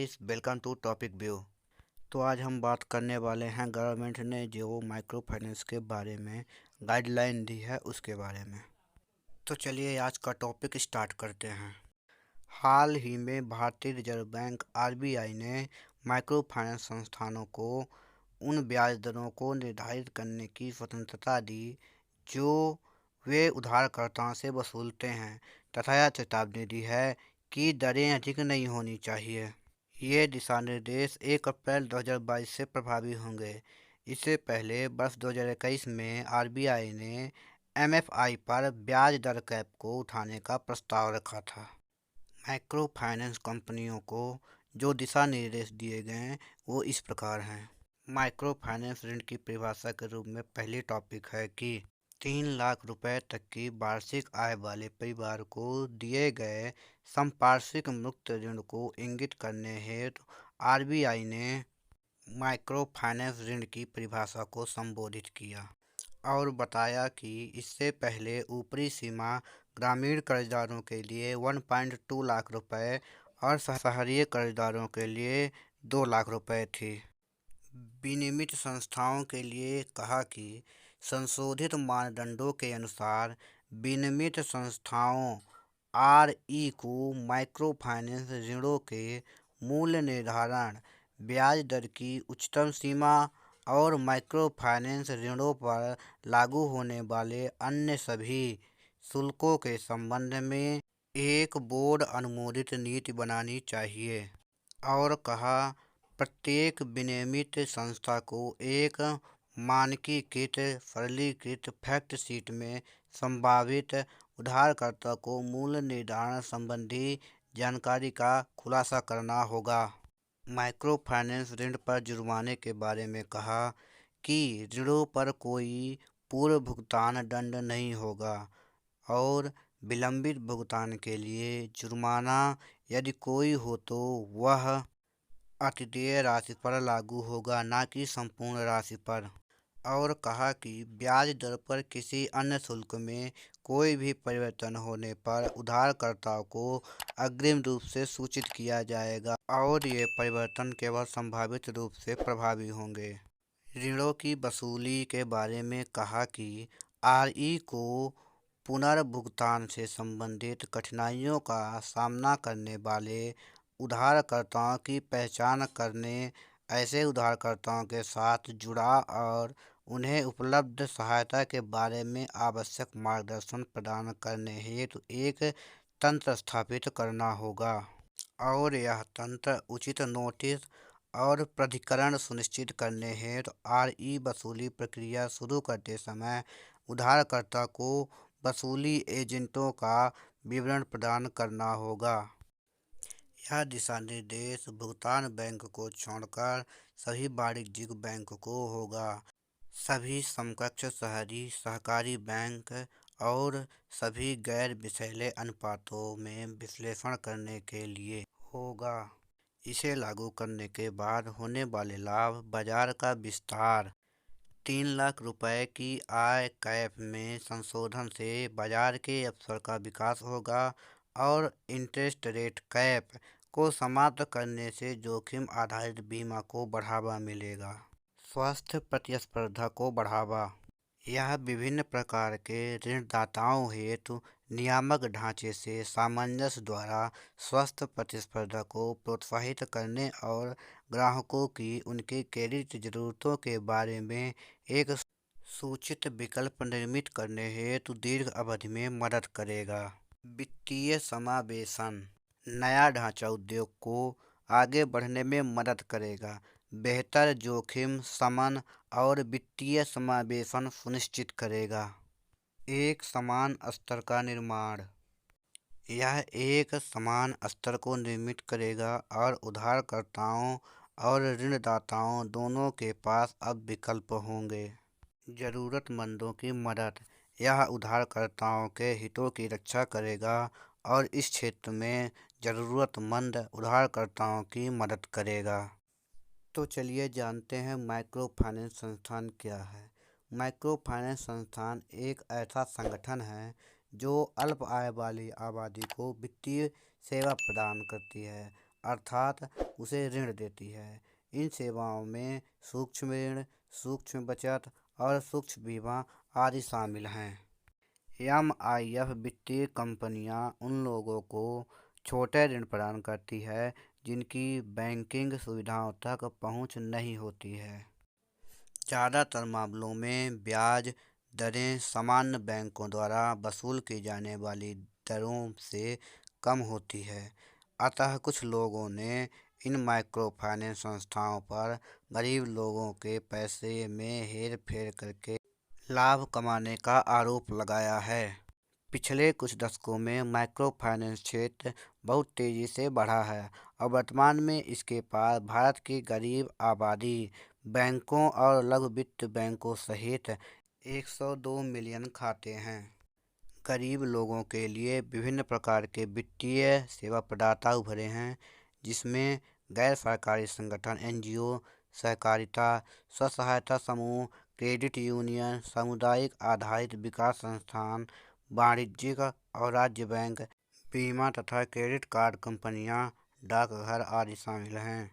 Guys, welcome to topic view. तो आज हम बात करने वाले हैं गवर्नमेंट ने जो माइक्रो फाइनेंस के बारे में गाइडलाइन दी है उसके बारे में। तो चलिए आज का टॉपिक स्टार्ट करते हैं। हाल ही में भारतीय रिजर्व बैंक आरबीआई ने माइक्रो फाइनेंस संस्थानों को उन ब्याज दरों को निर्धारित करने की स्वतंत्रता दी जो वे उधारकर्ताओं से वसूलते हैं तथा यह चेतावनी दी है कि दरें अधिक नहीं होनी चाहिए। ये दिशा निर्देश 1 अप्रैल 2022 से प्रभावी होंगे। इससे पहले वर्ष 2021 में आरबीआई ने एमएफआई पर ब्याज दर कैप को उठाने का प्रस्ताव रखा था। माइक्रो फाइनेंस कंपनियों को जो दिशा निर्देश दिए गए वो इस प्रकार हैं। माइक्रो फाइनेंस ऋण की परिभाषा के रूप में पहली टॉपिक है कि 3 लाख रुपए तक की वार्षिक आय वाले परिवार को दिए गए संपार्श्विक मुक्त ऋण को इंगित करने हेतु आरबीआई ने माइक्रो फाइनेंस ऋण की परिभाषा को संबोधित किया और बताया कि इससे पहले ऊपरी सीमा ग्रामीण कर्जदारों के लिए 1.2 लाख रुपए और शहरी कर्जदारों के लिए 2 लाख रुपए थी। विनियमित संस्थाओं के लिए कहा कि संशोधित मानदंडों के अनुसार विनियमित संस्थाओं आरई को माइक्रो फाइनेंस ऋणों के मूल्य निर्धारण, ब्याज दर की उच्चतम सीमा और माइक्रो फाइनेंस ऋणों पर लागू होने वाले अन्य सभी शुल्कों के संबंध में एक बोर्ड अनुमोदित नीति बनानी चाहिए। और कहा प्रत्येक विनियमित संस्था को एक मानकीकृत सरलीकृत फैक्ट शीट में संभावित उधारकर्ता को मूल्य निर्धारण संबंधी जानकारी का खुलासा करना होगा। माइक्रो फाइनेंस ऋण पर जुर्माने के बारे में कहा कि ऋणों पर कोई पूर्व भुगतान दंड नहीं होगा और विलंबित भुगतान के लिए जुर्माना यदि कोई हो तो वह अतिदेय राशि पर लागू होगा, ना कि संपूर्ण राशि पर। और कहा कि ब्याज दर पर किसी अन्य शुल्क में कोई भी परिवर्तन होने पर उधारकर्ताओं को अग्रिम रूप से सूचित किया जाएगा और ये परिवर्तन केवल संभावित रूप से प्रभावी होंगे। ऋणों की वसूली के बारे में कहा कि आरई को पुनर्भुगतान से संबंधित कठिनाइयों का सामना करने वाले उधारकर्ताओं की पहचान करने, ऐसे उधारकर्ताओं के साथ जुड़ा और उन्हें उपलब्ध सहायता के बारे में आवश्यक मार्गदर्शन प्रदान करने हेतु एक तंत्र स्थापित करना होगा। और यह तंत्र उचित नोटिस और प्राधिकरण सुनिश्चित करने हेतु आरई वसूली प्रक्रिया शुरू करते समय उधारकर्ता को वसूली एजेंटों का विवरण प्रदान करना होगा। यह दिशा निर्देश भुगतान बैंक को छोड़कर सभी वाणिज्यिक बैंक को होगा, सभी समकक्ष शहरी सहकारी बैंक और सभी गैर विषैले अनुपातों में विश्लेषण करने के लिए होगा। इसे लागू करने के बाद होने वाले लाभ, बाजार का विस्तार, 3 लाख रुपए की आय कैप में संशोधन से बाजार के अवसर का विकास होगा और इंटरेस्ट रेट कैप को समाप्त करने से जोखिम आधारित बीमा को बढ़ावा मिलेगा। स्वस्थ प्रतिस्पर्धा को बढ़ावा। यह विभिन्न प्रकार के ऋणदाताओं हेतु नियामक ढांचे से सामंजस्य द्वारा स्वस्थ प्रतिस्पर्धा को प्रोत्साहित करने और ग्राहकों की उनके क्रेडिट जरूरतों के बारे में एक सूचित विकल्प निर्मित करने हेतु दीर्घ अवधि में मदद करेगा। वित्तीय समावेशन नया ढांचा उद्योग को आगे बढ़ने में मदद करेगा, बेहतर जोखिम शमन और वित्तीय समावेशन सुनिश्चित करेगा। एक समान स्तर का निर्माण। यह एक समान स्तर को निर्मित करेगा और उधारकर्ताओं और ऋणदाताओं दोनों के पास अब विकल्प होंगे। जरूरतमंदों की मदद। यह उधारकर्ताओं के हितों की रक्षा करेगा और इस क्षेत्र में ज़रूरतमंद उधारकर्ताओं की मदद करेगा। तो चलिए जानते हैं माइक्रो फाइनेंस संस्थान क्या है। माइक्रो फाइनेंस संस्थान एक ऐसा संगठन है जो अल्प आय वाली आबादी को वित्तीय सेवा प्रदान करती है अर्थात उसे ऋण देती है। इन सेवाओं में सूक्ष्म ऋण, सूक्ष्म बचत और सूक्ष्म बीमा आदि शामिल हैं। एमआईएफ वित्तीय कंपनियां उन लोगों को छोटे ऋण प्रदान करती है जिनकी बैंकिंग सुविधाओं तक पहुंच नहीं होती है। ज़्यादातर मामलों में ब्याज दरें सामान्य बैंकों द्वारा वसूल की जाने वाली दरों से कम होती है। अतः कुछ लोगों ने इन माइक्रो फाइनेंस संस्थाओं पर गरीब लोगों के पैसे में हेर फेर करके लाभ कमाने का आरोप लगाया है। पिछले कुछ दशकों में माइक्रो फाइनेंस क्षेत्र बहुत तेजी से बढ़ा है और वर्तमान में इसके पास भारत की गरीब आबादी, बैंकों और लघु वित्त बैंकों सहित 102 मिलियन खाते हैं। गरीब लोगों के लिए विभिन्न प्रकार के वित्तीय सेवा प्रदाता उभरे हैं, जिसमें गैर सरकारी संगठन एनजीओ, सहकारिता, स्व-सहायता समूह, क्रेडिट यूनियन, सामुदायिक आधारित विकास संस्थान, वाणिज्यिक और राज्य बैंक, बीमा तथा क्रेडिट कार्ड कंपनियां, डाकघर आदि शामिल हैं।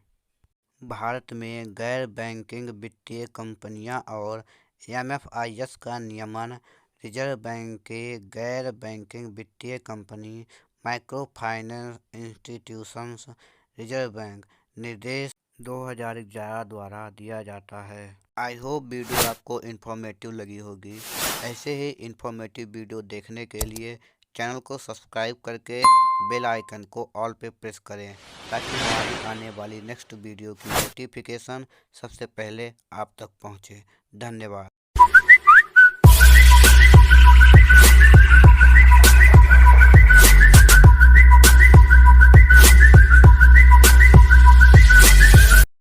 भारत में गैर बैंकिंग वित्तीय कंपनियां और एमएफआईएस का नियमन रिजर्व बैंक के गैर बैंकिंग वित्तीय company micro finance institutions reserve bank निर्देश 2011 द्वारा दिया जाता है। आई होप वीडियो आपको इन्फॉर्मेटिव लगी होगी। ऐसे ही इन्फॉर्मेटिव वीडियो देखने के लिए चैनल को सब्सक्राइब करके बेल आइकन को ऑल पे प्रेस करें ताकि हमारी आने वाली नेक्स्ट वीडियो की नोटिफिकेशन सबसे पहले आप तक पहुंचे। धन्यवाद।